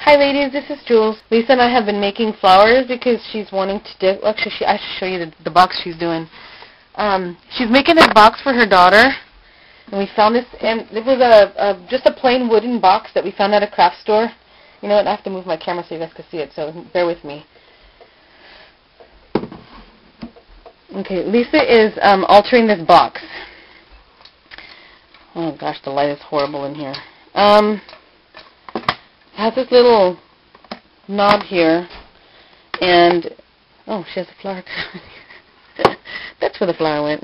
Hi ladies, this is Jules. Lisa and I have been making flowers because she's wanting to actually, I should show you the box she's doing. She's making this box for her daughter, and we found this, and it was just a plain wooden box that we found at a craft store. You know what, I have to move my camera so you guys can see it, so bear with me. Okay, Lisa is altering this box. Oh gosh, the light is horrible in here. It has this little knob here, and oh, she has a flower. That's where the flower went.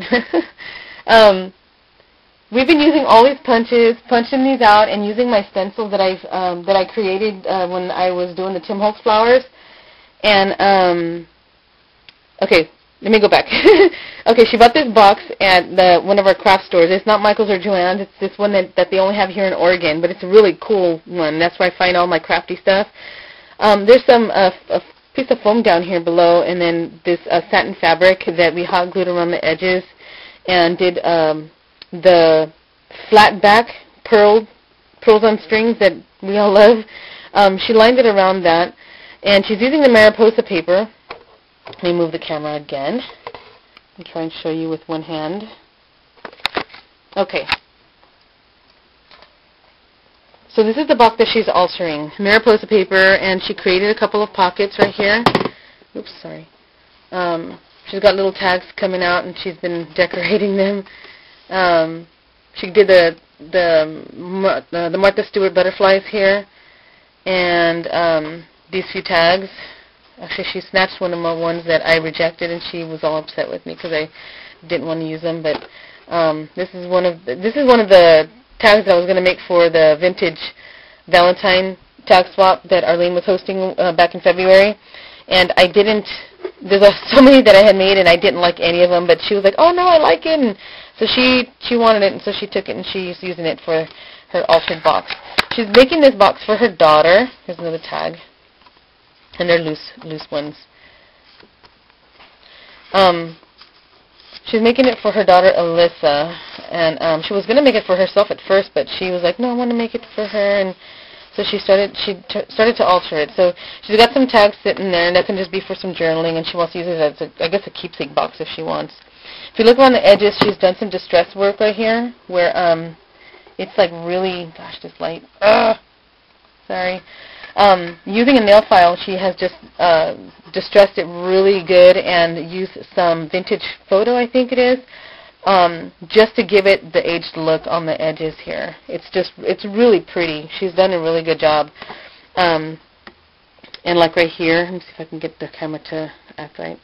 We've been using all these punches, punching these out, and using my stencils that I created when I was doing the Tim Holtz flowers. And okay, let me go back. Okay, she bought this box at one of our craft stores. It's not Michael's or Joann's. It's this one that they only have here in Oregon, but it's a really cool one. That's where I find all my crafty stuff. There's some a piece of foam down here below, and then this satin fabric that we hot glued around the edges, and did the flat back pearls on strings that we all love. She lined it around that, and she's using the Mariposa paper. Let me move the camera again and try and show you with one hand. Okay. So this is the box that she's altering. Mariposa paper, and she created a couple of pockets right here. Oops, sorry. She's got little tags coming out, and she's been decorating them. She did the Martha Stewart butterflies here, and these few tags. Actually, she snatched one of my ones that I rejected, and she was all upset with me because I didn't want to use them. But this is one of the tags that I was going to make for the vintage Valentine tag swap that Arlene was hosting back in February. And I didn't. There's so many that I had made, and I didn't like any of them. But she was like, "Oh no, I like it." And so she wanted it, and so she took it, and she's using it for her altered box. She's making this box for her daughter. Here's another tag. And they're loose ones. She's making it for her daughter Alyssa, and she was going to make it for herself at first, but she was like, no, I want to make it for her, and so she started to alter it. So she's got some tags sitting there, and that can just be for some journaling, and she wants to use it as, I guess, a keepsake box if she wants. If you look around the edges, she's done some distress work right here, where it's like really, gosh, this light, sorry. Using a nail file, she has just distressed it really good and used some vintage photo, I think it is, just to give it the aged look on the edges here. It's really pretty. She's done a really good job. And like right here, let me see if I can get the camera to act right.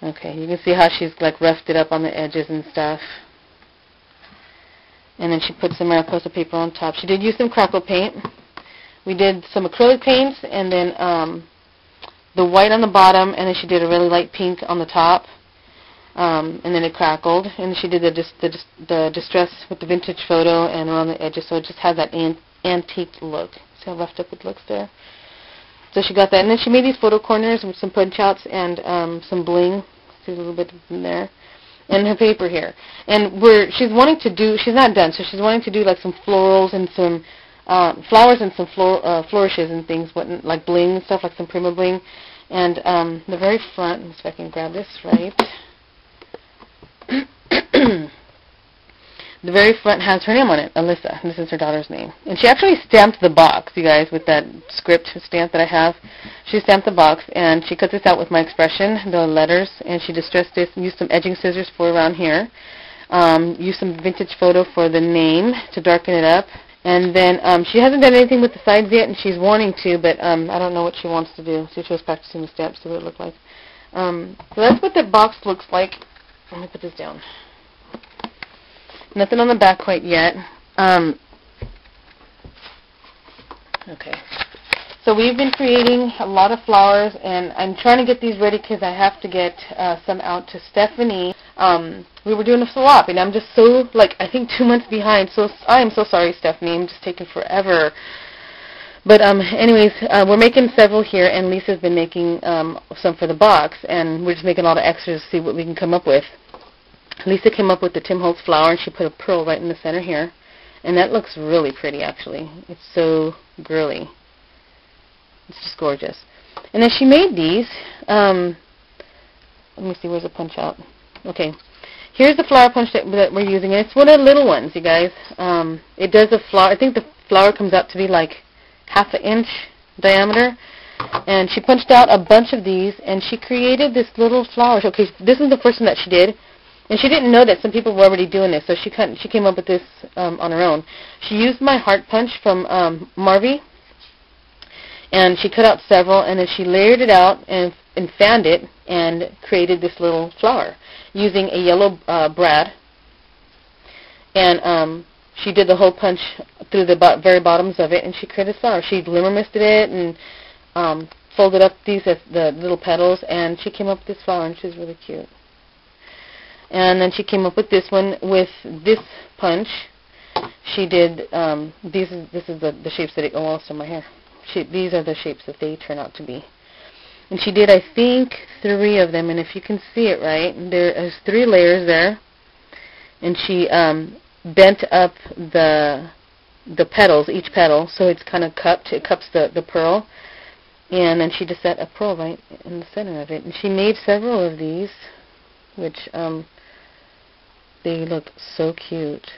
Okay, you can see how she's like roughed it up on the edges and stuff. And then she put some Mariposa paper on top. She did use some crackle paint. We did some acrylic paints, and then the white on the bottom, and then she did a really light pink on the top, and then it crackled. And she did the distress with the vintage photo and around the edges, so it just has that antique look. See how roughed up it looks there? So she got that, and then she made these photo corners with some punch-outs and some bling. See a little bit in there. And her paper here. And she's wanting to do, she's not done, so she's wanting to do like some florals and some flowers and some flourishes and things, like bling and stuff, like some Prima bling. And the very front, let me see if I can grab this right. The very front has her name on it, Alyssa. This is her daughter's name. And she actually stamped the box, you guys, with that script stamp that I have. She stamped the box, and she cut this out with my expression, the letters, and she distressed this and used some edging scissors for around here. Used some vintage photo for the name to darken it up. And then she hasn't done anything with the sides yet, and she's wanting to, but I don't know what she wants to do. So she was practicing the steps, see what it looked like. So that's what the box looks like. Let me put this down. Nothing on the back quite yet. Okay. So we've been creating a lot of flowers, and I'm trying to get these ready because I have to get some out to Stephanie. We were doing a swap, and I'm just so, like, I think 2 months behind. So I am so sorry, Stephanie. I'm just taking forever. But anyways, we're making several here, and Lisa's been making some for the box, and we're just making all the extras to see what we can come up with. Lisa came up with the Tim Holtz flower, and she put a pearl right in the center here. And that looks really pretty, actually. It's so girly. It's just gorgeous. And then she made these. Let me see, where's the punch out? Okay. Here's the flower punch that we're using. And it's one of the little ones, you guys. It does a flower. I think the flower comes out to be like 1/2 inch diameter. And she punched out a bunch of these, and she created this little flower. Okay, this is the first one that she did. And she didn't know that some people were already doing this, so she came up with this on her own. She used my heart punch from Marvy, and she cut out several, and then she layered it out and fanned it and created this little flower using a yellow brad. And she did the whole punch through the very bottoms of it, and she created a flower. She glimmer misted it and folded up these as the little petals, and she came up with this flower, and she's really cute. And then she came up with this one with this punch. She did this is the shapes that oh, also my hair. These are the shapes that they turn out to be. And she did, I think, 3 of them. And if you can see it right, there's 3 layers there. And she bent up the petals, each petal, so it's kind of cupped. It cups the pearl. And then she just set a pearl right in the center of it. And she made several of these, which they look so cute.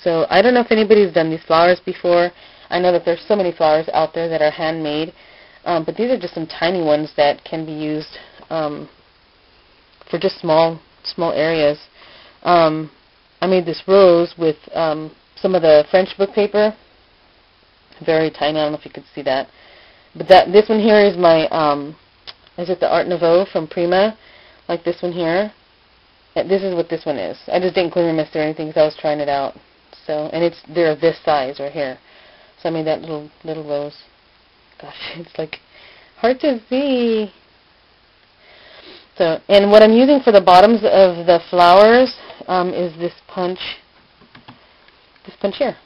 So I don't know if anybody's done these flowers before. I know that there's so many flowers out there that are handmade, but these are just some tiny ones that can be used for just small areas. I made this rose with some of the French book paper, very tiny. I don't know if you could see that, but this one here is my is it the Art Nouveau from Prima, like this one here. This is what this one is. I just didn't glimmer mist or anything because I was trying it out. So, and they're this size right here. So I made that little rose. Gosh, it's like hard to see. So, and what I'm using for the bottoms of the flowers is this punch. This punch here.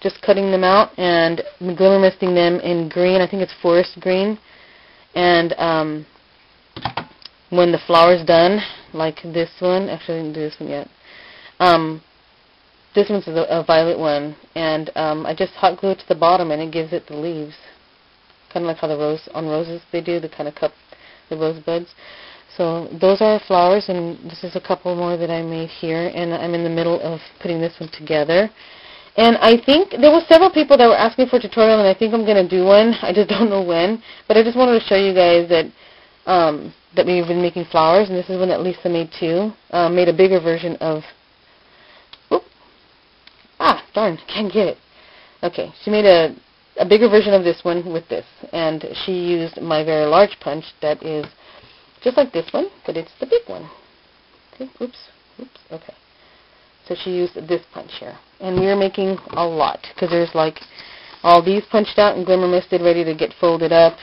Just cutting them out and glimmer misting them in green. I think it's forest green. And when the flower's done, like this one, actually I didn't do this one yet. This one's a violet one, and I just hot glue it to the bottom, and it gives it the leaves, kind of like how the roses they do, they kind of cup the rose buds. So those are flowers, and this is a couple more that I made here, and I'm in the middle of putting this one together. And I think there were several people that were asking for a tutorial, and I think I'm going to do one. I just don't know when, but I just wanted to show you guys that that we've been making flowers, and this is one that Lisa made too. Made a bigger version of. Whoop! Ah, darn! Can't get it. Okay, she made a bigger version of this one with this, and she used my very large punch that is just like this one, but it's the big one. Okay, oops, okay. So she used this punch here, and we are making a lot because there's like all these punched out and glimmer misted, ready to get folded up.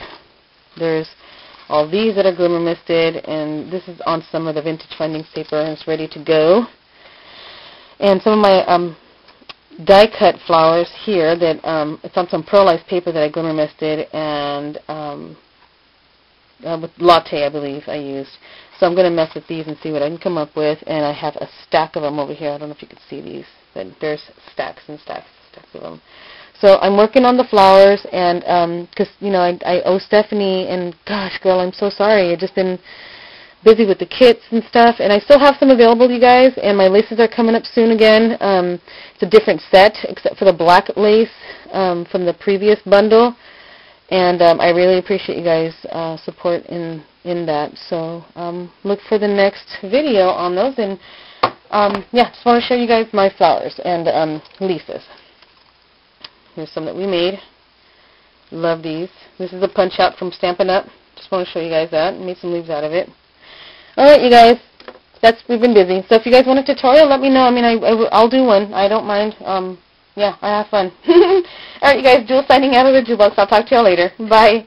There's all these that are glimmer misted, and this is on some of the vintage findings paper, and it's ready to go. And some of my die cut flowers here that it's on some pearlized paper that I glimmer misted, and with latte, I believe I used. So I'm going to mess with these and see what I can come up with, and I have a stack of them over here. I don't know if you can see these, but there's stacks and stacks of them. So I'm working on the flowers, and because I owe Stephanie, and gosh, girl, I'm so sorry. I've just been busy with the kits and stuff, and I still have some available, you guys, and my laces are coming up soon again. It's a different set, except for the black lace from the previous bundle, and I really appreciate you guys' support in that. So look for the next video on those, and yeah, just want to show you guys my flowers and Lisa's. Here's some that we made. Love these. This is a punch out from Stampin' Up. Just want to show you guys that. Made some leaves out of it. Alright, you guys. We've been busy. So if you guys want a tutorial, let me know. I mean, I'll do one. I don't mind. Yeah, I have fun. Alright, you guys. Jules signing out of the Jewel Box. I'll talk to y'all later. Bye.